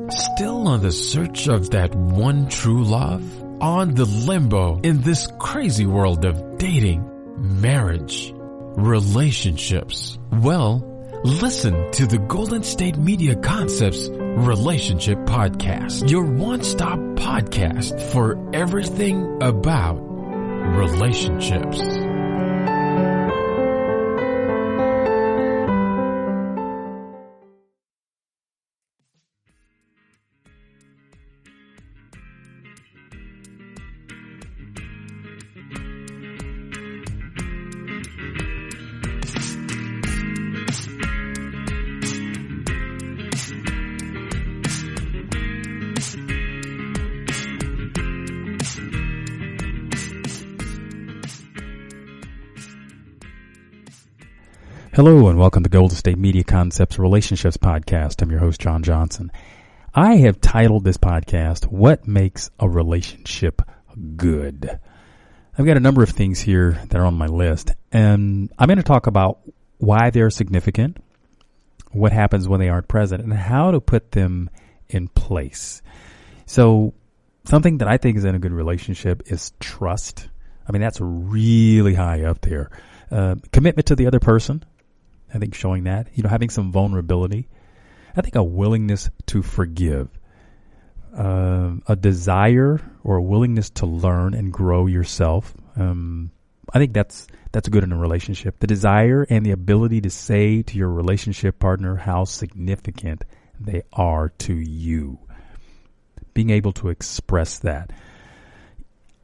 Still on the search of that one true love? On the limbo in this crazy world of dating, marriage, relationships? Well, listen to the Golden State Media Concepts Relationship Podcast, your one-stop podcast for everything about relationships. Hello and welcome to Golden State Media Concepts Relationships Podcast. I'm your host, John Johnson. I have titled this podcast, What Makes a Relationship Good? I've got a number of things here that are on my list, and I'm going to talk about why they're significant, what happens when they aren't present, and how to put them in place. So something that I think is in a good relationship is trust. I mean, that's really high up there. Commitment to the other person. I think showing that, having some vulnerability. I think a willingness to forgive, a desire or a willingness to learn and grow yourself. I think that's good in a relationship. The desire and the ability to say to your relationship partner how significant they are to you. Being able to express that.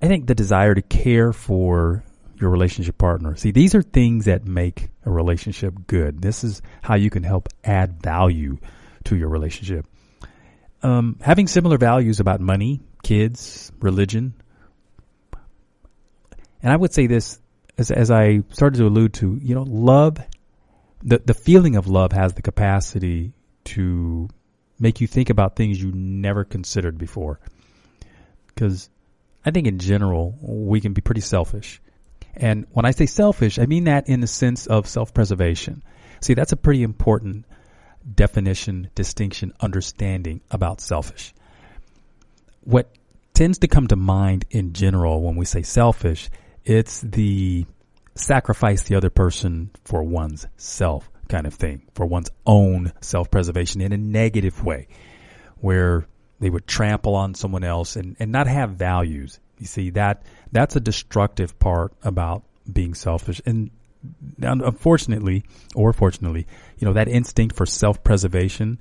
I think the desire to care for your relationship partner. See, these are things that make a relationship good. This is how you can help add value to your relationship. Having similar values about money, kids, religion. And I would say this, as I started to allude to, love, the feeling of love has the capacity to make you think about things you never considered before. Because I think in general, we can be pretty selfish. And when I say selfish, I mean that in the sense of self-preservation. See, that's a pretty important definition, distinction, understanding about selfish. What tends to come to mind in general when we say selfish, it's the sacrifice the other person for one's self kind of thing, for one's own self-preservation in a negative way, where they would trample on someone else and not have values. You see, that's a destructive part about being selfish. And unfortunately, or fortunately, that instinct for self-preservation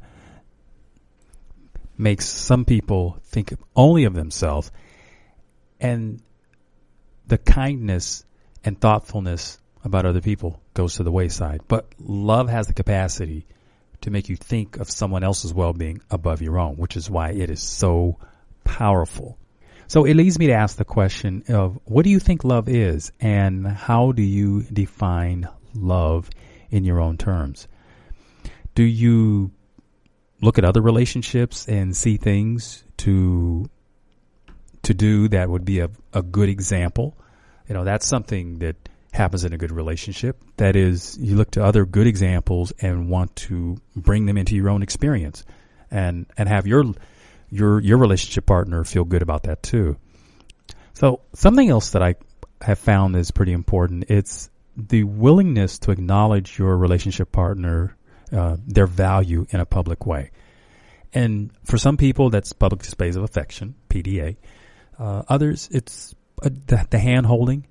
makes some people think only of themselves. And the kindness and thoughtfulness about other people goes to the wayside. But love has the capacity to make you think of someone else's well-being above your own, which is why it is so powerful. So it leads me to ask the question of, what do you think love is, and how do you define love in your own terms? Do you look at other relationships and see things to do that would be a good example? That's something that happens in a good relationship. That is, you look to other good examples and want to bring them into your own experience and have your relationship partner feel good about that too. So something else that I have found is pretty important. It's the willingness to acknowledge your relationship partner, their value in a public way. And for some people, that's public displays of affection, PDA. Others, it's the hand holding.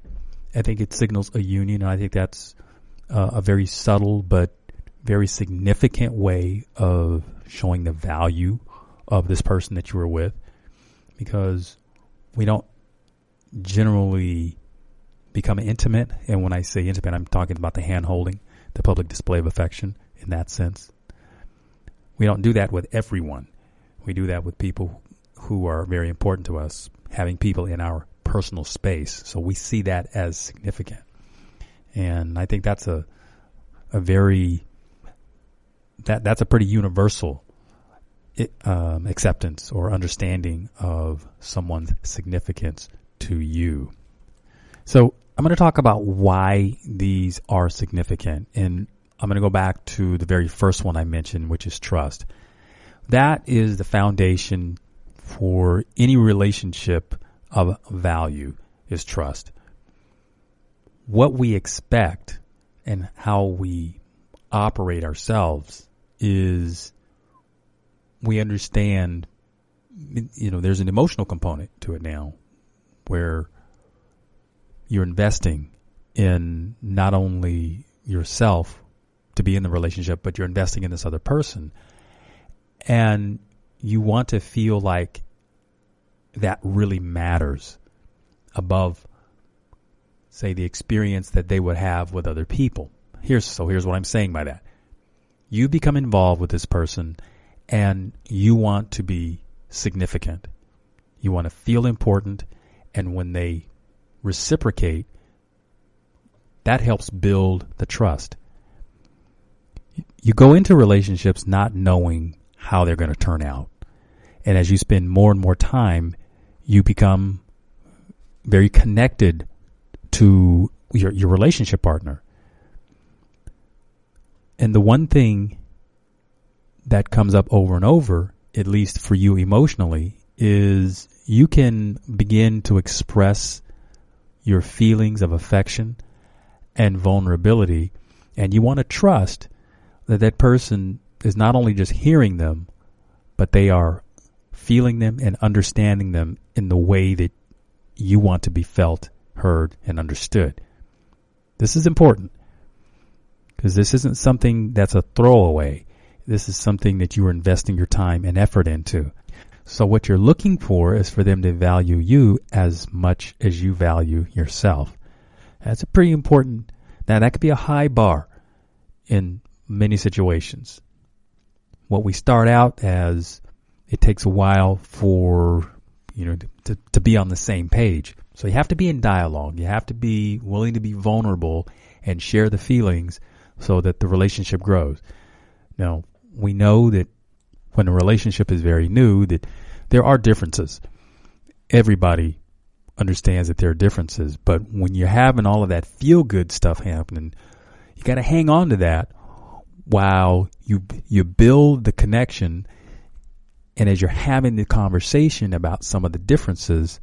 I think it signals a union, and I think that's a very subtle but very significant way of showing the value of this person that you were with, because we don't generally become intimate. And when I say intimate, I'm talking about the hand holding, the public display of affection in that sense. We don't do that with everyone. We do that with people who are very important to us, having people in our personal space. So we see that as significant. And I think that's a pretty universal acceptance or understanding of someone's significance to you. So I'm going to talk about why these are significant. And I'm going to go back to the very first one I mentioned, which is trust. That is the foundation for any relationship of value, is trust. What we expect and how we operate ourselves is we understand, there's an emotional component to it now where you're investing in not only yourself to be in the relationship, but you're investing in this other person. And you want to feel like that really matters above, say, the experience that they would have with other people. Here's what I'm saying by that. You become involved with this person and you want to be significant. You want to feel important, and when they reciprocate, that helps build the trust. You go into relationships not knowing how they're going to turn out. And as you spend more and more time, you become very connected to your relationship partner. And the one thing that comes up over and over, at least for you emotionally, is you can begin to express your feelings of affection and vulnerability, and you want to trust that that person is not only just hearing them, but they are feeling them and understanding them in the way that you want to be felt, heard, and understood. This is important because this isn't something that's a throwaway. This is something that you are investing your time and effort into. So what you're looking for is for them to value you as much as you value yourself. That's a pretty important. Now, that could be a high bar in many situations. What we start out as, it takes a while for, to be on the same page. So you have to be in dialogue. You have to be willing to be vulnerable and share the feelings so that the relationship grows. Now, we know that when a relationship is very new, that there are differences. Everybody understands that there are differences, but when you're having all of that feel-good stuff happening, you got to hang on to that while you build the connection. And as you're having the conversation about some of the differences,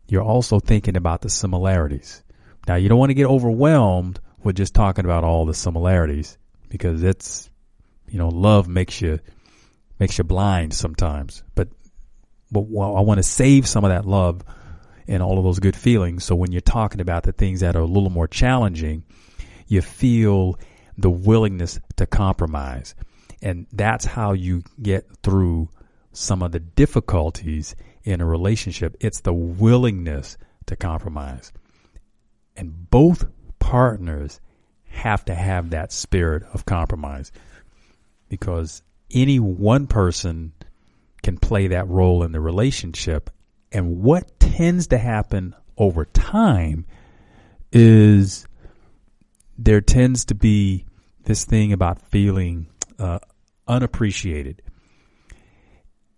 you're also thinking about the similarities. Now, you don't want to get overwhelmed with just talking about all the similarities, because it's, love makes you blind sometimes. But I want to save some of that love and all of those good feelings. So when you're talking about the things that are a little more challenging, you feel the willingness to compromise. And that's how you get through some of the difficulties in a relationship. It's the willingness to compromise. And both partners have to have that spirit of compromise, because any one person can play that role in the relationship. And what tends to happen over time is there tends to be this thing about feeling unappreciated.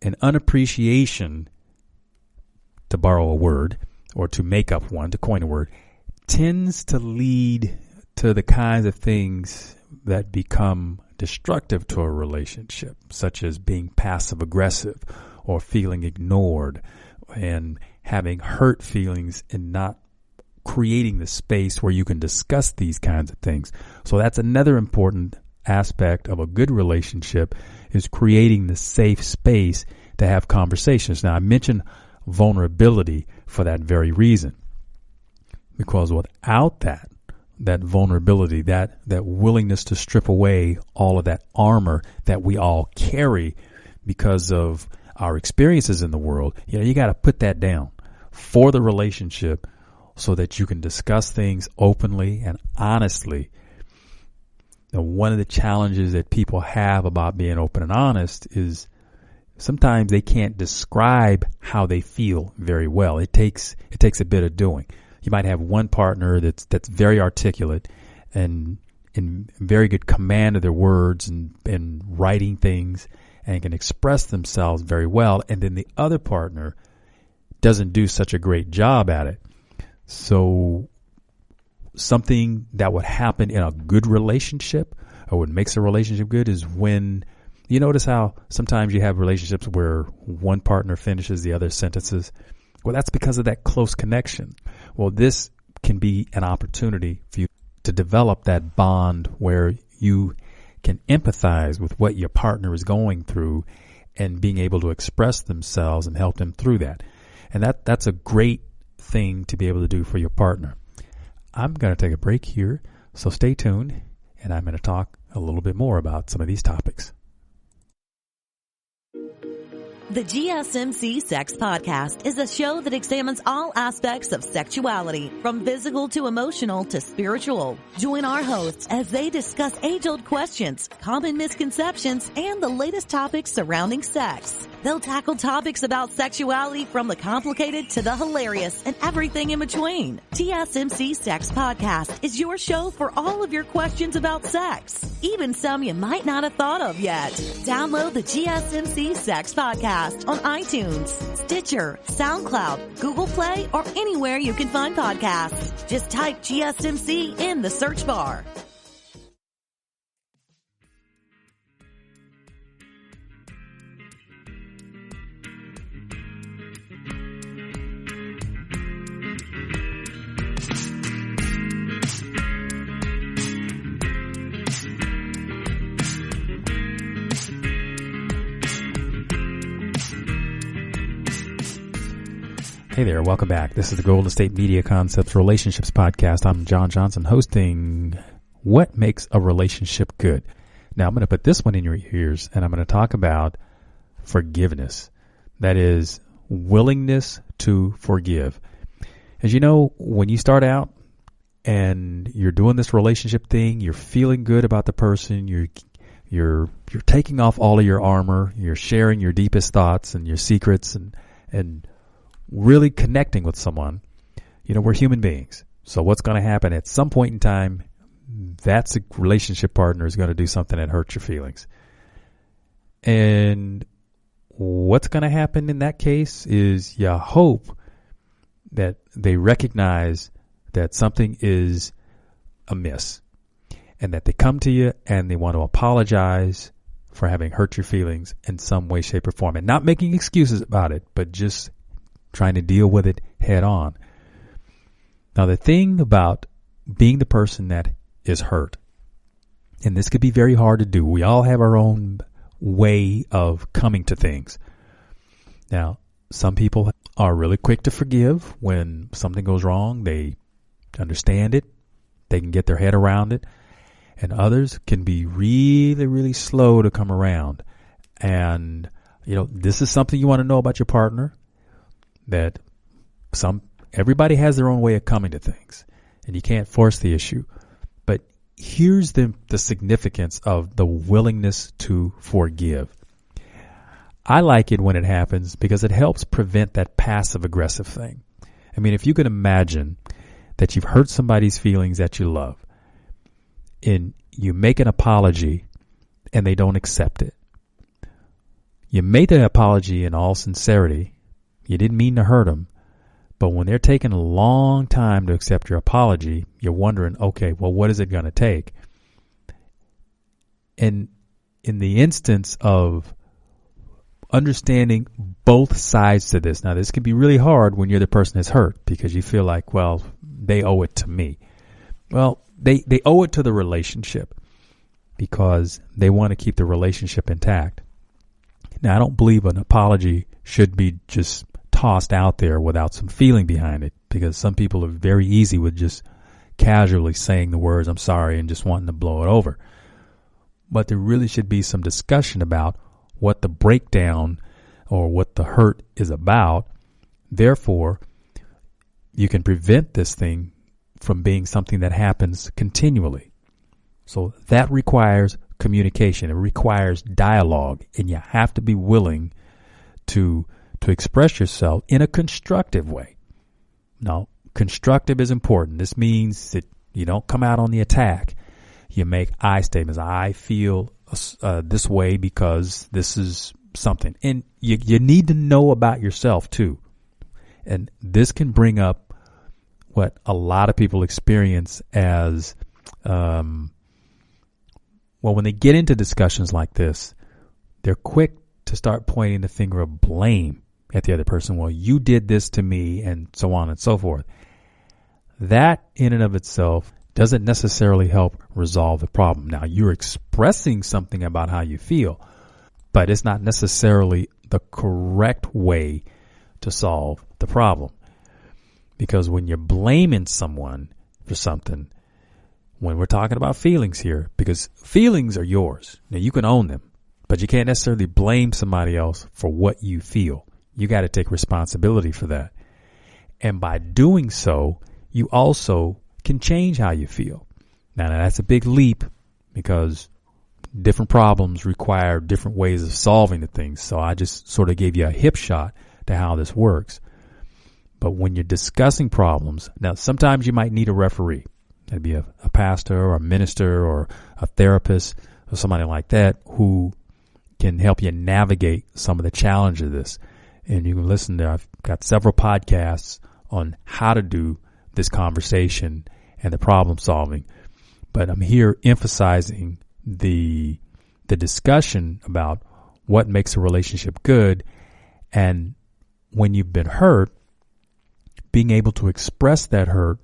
And unappreciation, to borrow a word or to make up one, to coin a word, tends to lead to the kinds of things that become destructive to a relationship, such as being passive aggressive or feeling ignored and having hurt feelings and not creating the space where you can discuss these kinds of things. So that's another important aspect of a good relationship, is creating the safe space to have conversations. Now, I mentioned vulnerability for that very reason, because without that vulnerability, that willingness to strip away all of that armor that we all carry because of our experiences in the world, you got to put that down for the relationship so that you can discuss things openly and honestly. Now, one of the challenges that people have about being open and honest is sometimes they can't describe how they feel very well. It takes a bit of doing. You might have one partner that's very articulate and in very good command of their words and writing things and can express themselves very well, and then the other partner doesn't do such a great job at it. So something that would happen in a good relationship, or what makes a relationship good, is when You notice how sometimes you have relationships where one partner finishes the other sentences? Well, that's because of that close connection. Well, this can be an opportunity for you to develop that bond where you can empathize with what your partner is going through and being able to express themselves and help them through that. And that's a great thing to be able to do for your partner. I'm going to take a break here, so stay tuned, and I'm going to talk a little bit more about some of these topics. The GSMC Sex Podcast is a show that examines all aspects of sexuality, from physical to emotional to spiritual. Join our hosts as they discuss age-old questions, common misconceptions, and the latest topics surrounding sex. They'll tackle topics about sexuality from the complicated to the hilarious and everything in between. GSMC Sex Podcast is your show for all of your questions about sex, even some you might not have thought of yet. Download the GSMC Sex Podcast on iTunes, Stitcher, SoundCloud, Google Play, or anywhere you can find podcasts. Just type GSMC in the search bar. Hey there, welcome back. This is the Golden State Media Concepts Relationships Podcast. I'm John Johnson hosting What Makes a Relationship Good. Now, I'm going to put this one in your ears, and I'm going to talk about forgiveness. That is, willingness to forgive. As you know, when you start out and you're doing this relationship thing, you're feeling good about the person, you're taking off all of your armor, you're sharing your deepest thoughts and your secrets and really connecting with someone. You know, we're human beings. So what's going to happen at some point in time, that's a relationship partner is going to do something that hurts your feelings. And what's going to happen in that case is you hope that they recognize that something is amiss and that they come to you and they want to apologize for having hurt your feelings in some way, shape, or form. And not making excuses about it, but just trying to deal with it head on. Now, the thing about being the person that is hurt, and this could be very hard to do. We all have our own way of coming to things. Now, some people are really quick to forgive when something goes wrong. They understand it. They can get their head around it. And others can be really, really slow to come around. And, you know, this is something you want to know about your partner. That everybody has their own way of coming to things, and you can't force the issue. But here's the significance of the willingness to forgive. I like it when it happens because it helps prevent that passive aggressive thing. I mean, if you can imagine that you've hurt somebody's feelings that you love, and you make an apology and they don't accept it. You made the apology in all sincerity. You didn't mean to hurt them, but when they're taking a long time to accept your apology, you're wondering, okay, well, what is it going to take? And in the instance of understanding both sides to this, now this can be really hard when you're the person that's hurt because you feel like, well, they owe it to me. Well, they owe it to the relationship because they want to keep the relationship intact. Now, I don't believe an apology should be just tossed out there without some feeling behind it, because some people are very easy with just casually saying the words, I'm sorry, and just wanting to blow it over. But there really should be some discussion about what the breakdown or what the hurt is about. Therefore, you can prevent this thing from being something that happens continually. So that requires communication. It requires dialogue, and you have to be willing to express yourself in a constructive way. Now, constructive is important. This means that you don't come out on the attack. You make I statements. I feel this way because this is something. And you need to know about yourself too. And this can bring up what a lot of people experience as, when they get into discussions like this, they're quick to start pointing the finger of blame at the other person. Well, you did this to me, and so on and so forth. That in and of itself doesn't necessarily help resolve the problem. Now, you're expressing something about how you feel, but it's not necessarily the correct way to solve the problem. Because when you're blaming someone for something, when we're talking about feelings here, because feelings are yours. Now, you can own them, but you can't necessarily blame somebody else for what you feel. You got to take responsibility for that. And by doing so, you also can change how you feel. Now, that's a big leap because different problems require different ways of solving the things. So I just sort of gave you a hip shot to how this works. But when you're discussing problems, now sometimes you might need a referee. That'd be a pastor or a minister or a therapist or somebody like that who can help you navigate some of the challenge of this. And you can listen there. I've got several podcasts on how to do this conversation and the problem solving. But I'm here emphasizing the discussion about what makes a relationship good, and when you've been hurt, being able to express that hurt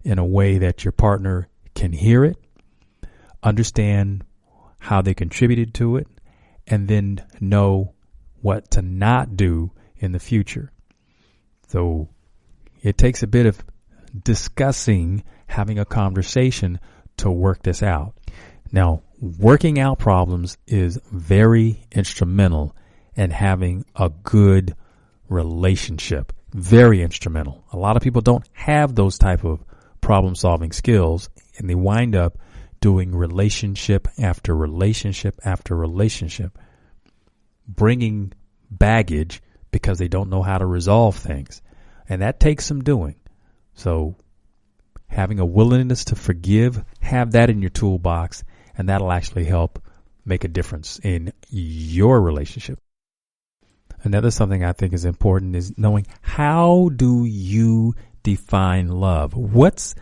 in a way that your partner can hear it, understand how they contributed to it, and then know what to not do in the future. So it takes a bit of discussing, having a conversation to work this out. Now, working out problems is very instrumental in having a good relationship. Very instrumental. A lot of people don't have those type of problem-solving skills, and they wind up doing relationship after relationship after relationship, bringing baggage because they don't know how to resolve things. And that takes some doing. So having a willingness to forgive, have that in your toolbox, and that'll actually help make a difference in your relationship. Another something I think is important is knowing, how do you define love? What's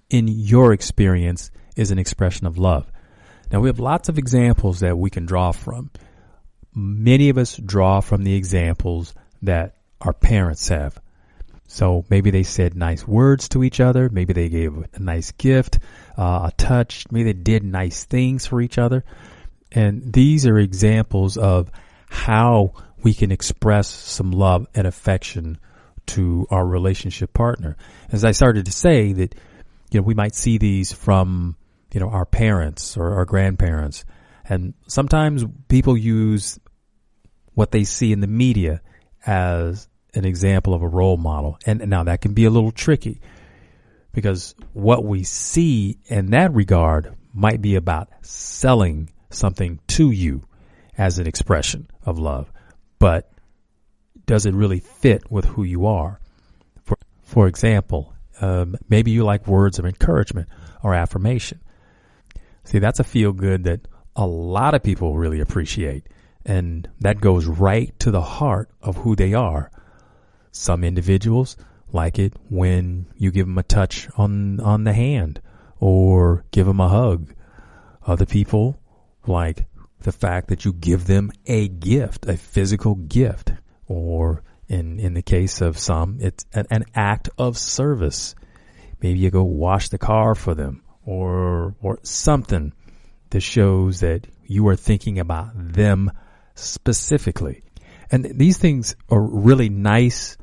in your experience is an expression of love? Now, we have lots of examples that we can draw from. Many of us draw from the examples that our parents have. So maybe they said nice words to each other. Maybe they gave a nice gift, a touch. Maybe they did nice things for each other. And these are examples of how we can express some love and affection to our relationship partner. As I started to say, that, we might see these from, our parents or our grandparents. And sometimes people use what they see in the media as an example of a role model. And now that can be a little tricky, because what we see in that regard might be about selling something to you as an expression of love. But does it really fit with who you are? For example, maybe you like words of encouragement or affirmation. See, that's a feel good that a lot of people really appreciate. And that goes right to the heart of who they are. Some individuals like it when you give them a touch on the hand or give them a hug. Other people like the fact that you give them a gift, a physical gift, or in the case of some, it's an act of service. Maybe you go wash the car for them, or something that shows that you are thinking about them specifically. And these things are really nice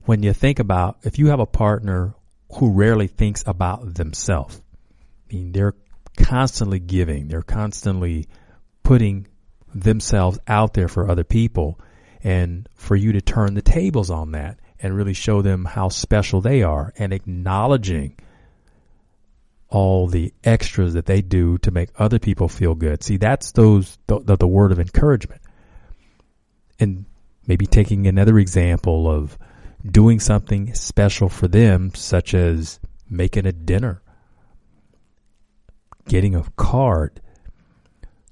when you think about, if you have a partner who rarely thinks about themselves. I mean, they're constantly giving, they're constantly putting themselves out there for other people, and for you to turn the tables on that and really show them how special they are, and acknowledging all the extras that they do to make other people feel good. See, that's the word of encouragement. And maybe taking another example of doing something special for them, such as making a dinner, getting a card.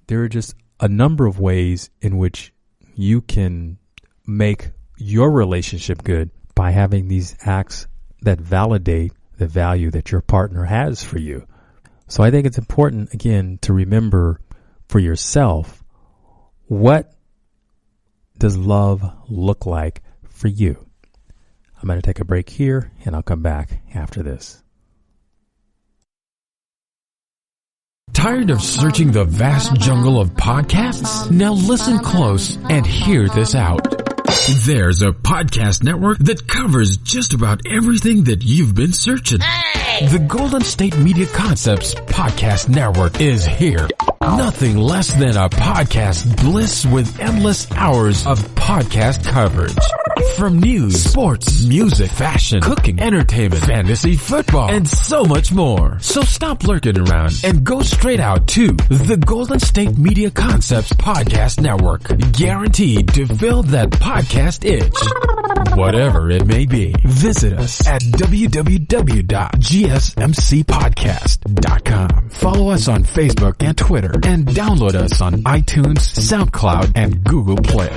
There are just a number of ways in which you can make your relationship good by having these acts that validate the value that your partner has for you. So I think it's important, again, to remember for yourself what does love look like for you? I'm going to take a break here, and I'll come back after this. Tired of searching the vast jungle of podcasts? Now listen close and hear this out. There's a podcast network that covers just about everything that you've been searching. The Golden State Media Concepts Podcast Network is here. Nothing less than a podcast bliss with endless hours of podcast coverage. From news, sports, music, fashion, cooking, entertainment, fantasy, football, and so much more. So stop lurking around and go straight out to the Golden State Media Concepts Podcast Network. Guaranteed to fill that podcast itch. Whatever it may be. Visit us at www.gsmcpodcast.com. Follow us on Facebook and Twitter, and download us on iTunes, SoundCloud, and Google Play.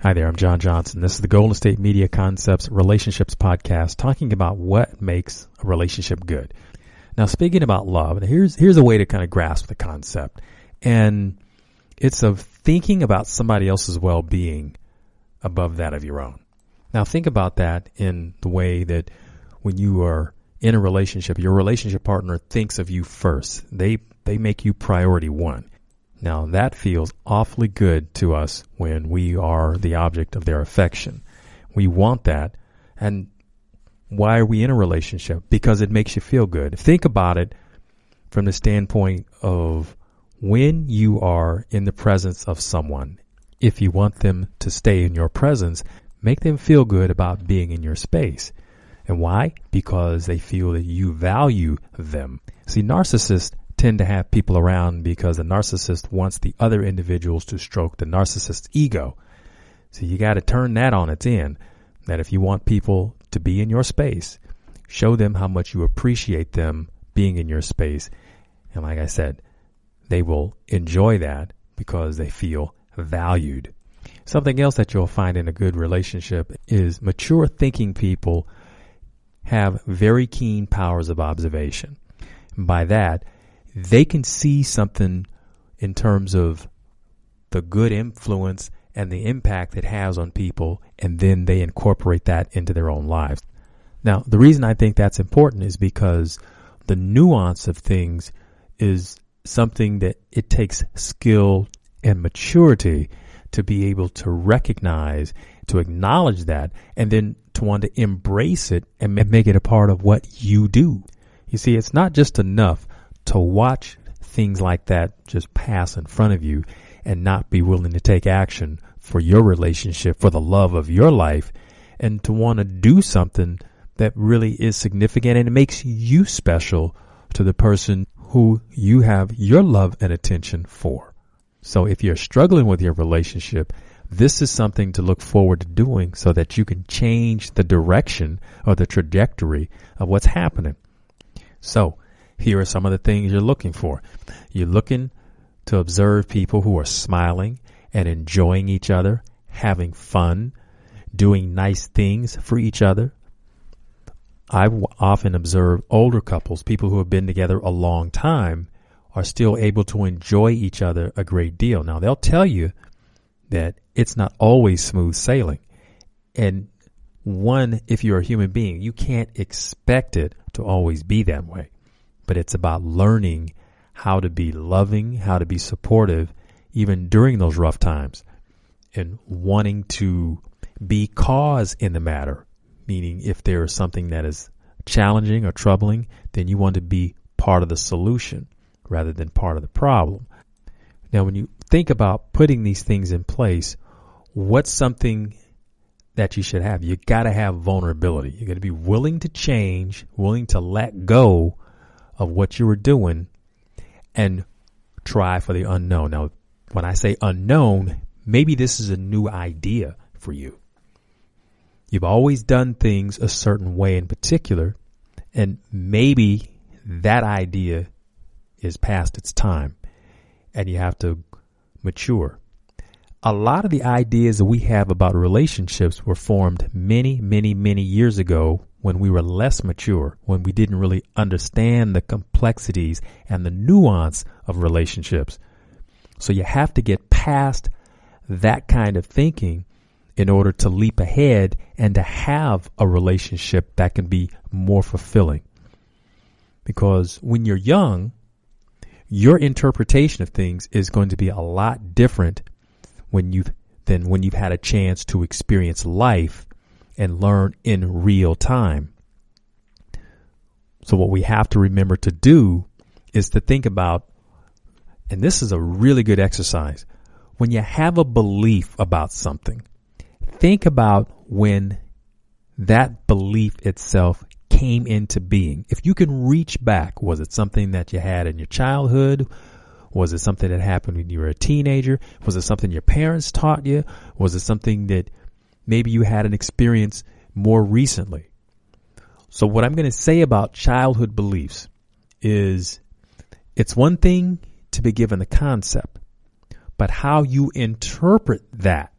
Hi there, I'm John Johnson. This is the Golden State Media Concepts Relationships Podcast, talking about what makes a relationship good. Now, speaking about love, here's a way to kind of grasp the concept. And it's of thinking about somebody else's well-being above that of your own. Now, think about that in the way that when you are in a relationship, your relationship partner thinks of you first. They make you priority one. Now, that feels awfully good to us when we are the object of their affection. We want that. And why are we in a relationship? Because it makes you feel good. Think about it from the standpoint of when you are in the presence of someone. If you want them to stay in your presence, make them feel good about being in your space. And why? Because they feel that you value them. See, narcissists tend to have people around because the narcissist wants the other individuals to stroke the narcissist's ego. So you got to turn that on its end, that if you want people to be in your space, show them how much you appreciate them being in your space. And like I said, they will enjoy that because they feel valued. Something else that you'll find in a good relationship is mature thinking people have very keen powers of observation. By that, they can see something in terms of the good influence and the impact it has on people, and then they incorporate that into their own lives. Now, the reason I think that's important is because the nuance of things is something that it takes skill and maturity to be able to recognize, to acknowledge that, and then to want to embrace it and make it a part of what you do. You see, it's not just enough to watch things like that just pass in front of you and not be willing to take action for your relationship, for the love of your life, and to want to do something that really is significant and it makes you special to the person who you have your love and attention for. So if you're struggling with your relationship, this is something to look forward to doing so that you can change the direction or the trajectory of what's happening. So here are some of the things you're looking for. You're looking to observe people who are smiling and enjoying each other, having fun, doing nice things for each other. I've often observed older couples, people who have been together a long time, are still able to enjoy each other a great deal. Now, they'll tell you that it's not always smooth sailing. And if you're a human being, you can't expect it to always be that way. But it's about learning how to be loving, how to be supportive, even during those rough times, and wanting to be cause in the matter, meaning if there is something that is challenging or troubling, then you want to be part of the solution rather than part of the problem. Now, when you think about putting these things in place, what's something that you should have? You got to have vulnerability. You got to be willing to change, willing to let go of what you were doing and try for the unknown. Now, when I say unknown, maybe this is a new idea for you. You've always done things a certain way in particular, and maybe that idea is past its time and you have to mature. A lot of the ideas that we have about relationships were formed many, many, many years ago when we were less mature, when we didn't really understand the complexities and the nuance of relationships. So you have to get past that kind of thinking in order to leap ahead and to have a relationship that can be more fulfilling. Because when you're young, your interpretation of things is going to be a lot different than when you've had a chance to experience life and learn in real time. So what we have to remember to do is to think about, and this is a really good exercise, when you have a belief about something, think about when that belief itself came into being. If you can reach back, was it something that you had in your childhood? Was it something that happened when you were a teenager? Was it something your parents taught you? Was it something that maybe you had an experience more recently? So what I'm going to say about childhood beliefs is it's one thing to be given the concept, but how you interpret that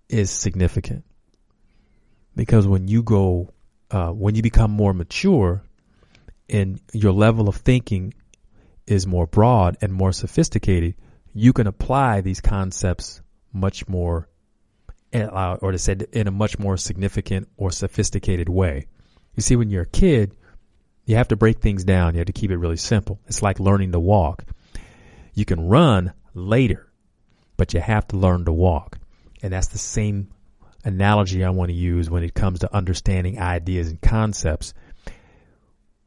is significant. Because when you become more mature and your level of thinking is more broad and more sophisticated, you can apply these concepts much more, or to say in a much more significant or sophisticated way. You see, when you're a kid, you have to break things down. You have to keep it really simple. It's like learning to walk. You can run later, but you have to learn to walk. And that's the same analogy I want to use when it comes to understanding ideas and concepts.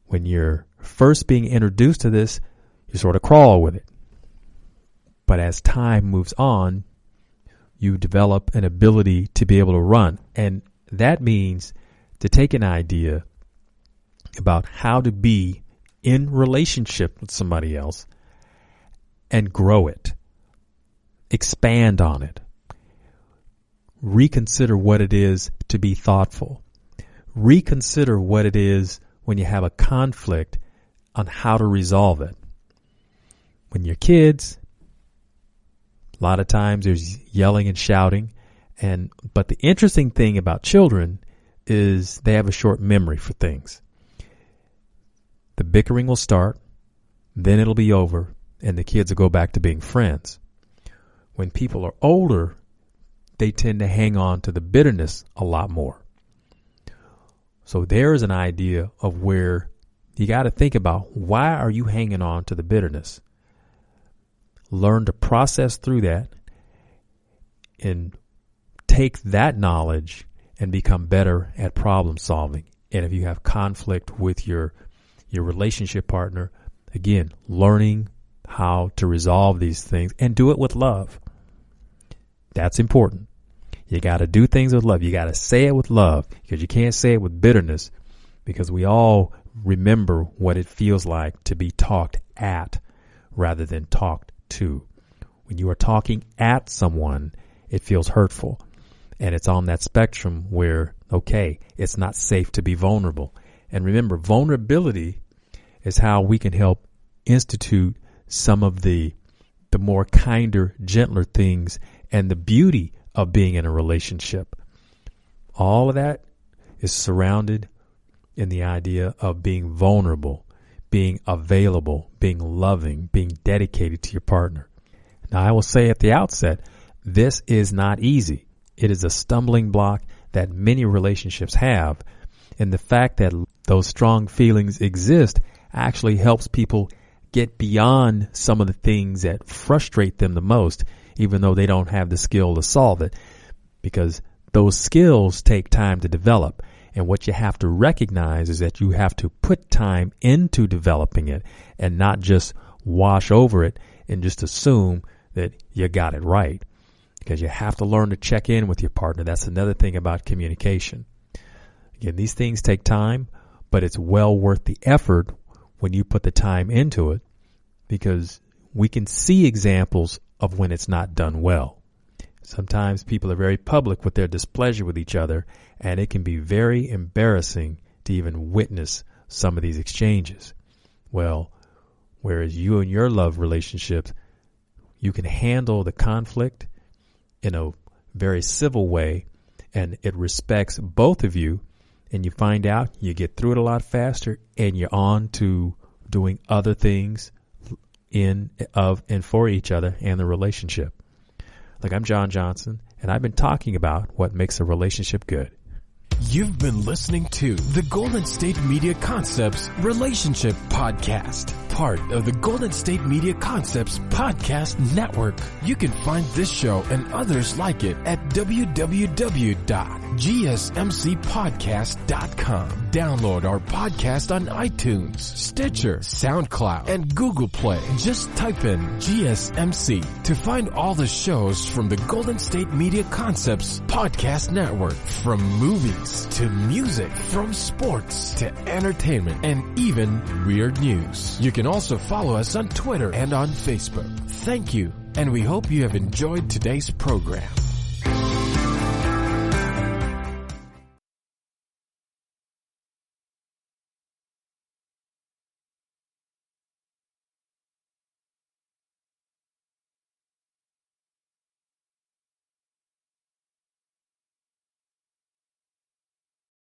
When you're first being introduced to this, you sort of crawl with it. But as time moves on, you develop an ability to be able to run. And that means to take an idea about how to be in relationship with somebody else and grow it, expand on it, reconsider what it is to be thoughtful, reconsider what it is when you have a conflict on how to resolve it. When you're kids, a lot of times there's yelling and shouting, but the interesting thing about children is they have a short memory for things. The bickering will start, then it'll be over, and the kids will go back to being friends. When people are older, they tend to hang on to the bitterness a lot more. So there's an idea of where you got to think about, why are you hanging on to the bitterness? Learn to process through that and take that knowledge and become better at problem solving. And if you have conflict with your relationship partner, again, learning how to resolve these things and do it with love. That's important. You got to do things with love. You got to say it with love, because you can't say it with bitterness, because we all remember what it feels like to be talked at rather than talked to. When you are talking at someone, it feels hurtful. And it's on that spectrum where, okay, it's not safe to be vulnerable. And remember, vulnerability is how we can help institute some of the more kinder, gentler things and the beauty of being in a relationship. All of that is surrounded in the idea of being vulnerable, being available, being loving, being dedicated to your partner. Now, I will say at the outset, this is not easy. It is a stumbling block that many relationships have. And the fact that those strong feelings exist actually helps people get beyond some of the things that frustrate them the most, even though they don't have the skill to solve it, because those skills take time to develop. And what you have to recognize is that you have to put time into developing it and not just wash over it and just assume that you got it right, because you have to learn to check in with your partner. That's another thing about communication. Again, these things take time, but it's well worth the effort when you put the time into it, because we can see examples of when it's not done well. Sometimes people are very public with their displeasure with each other, and it can be very embarrassing to even witness some of these exchanges. Well, whereas you and your love relationships, you can handle the conflict in a very civil way, and it respects both of you, and you find out you get through it a lot faster, and you're on to doing other things in, of, and for each other and the relationship. Like, I'm John Johnson, and I've been talking about what makes a relationship good. You've been listening to the Golden State Media Concepts Relationship Podcast, part of the Golden State Media Concepts Podcast Network. You can find this show and others like it at www.gsmcpodcast.com. Download our podcast on iTunes, Stitcher, SoundCloud, and Google Play. Just type in GSMC to find all the shows from the Golden State Media Concepts Podcast Network, from movies to music, from sports to entertainment, and even weird news. You can also follow us on Twitter and on Facebook. Thank you, and we hope you have enjoyed today's program.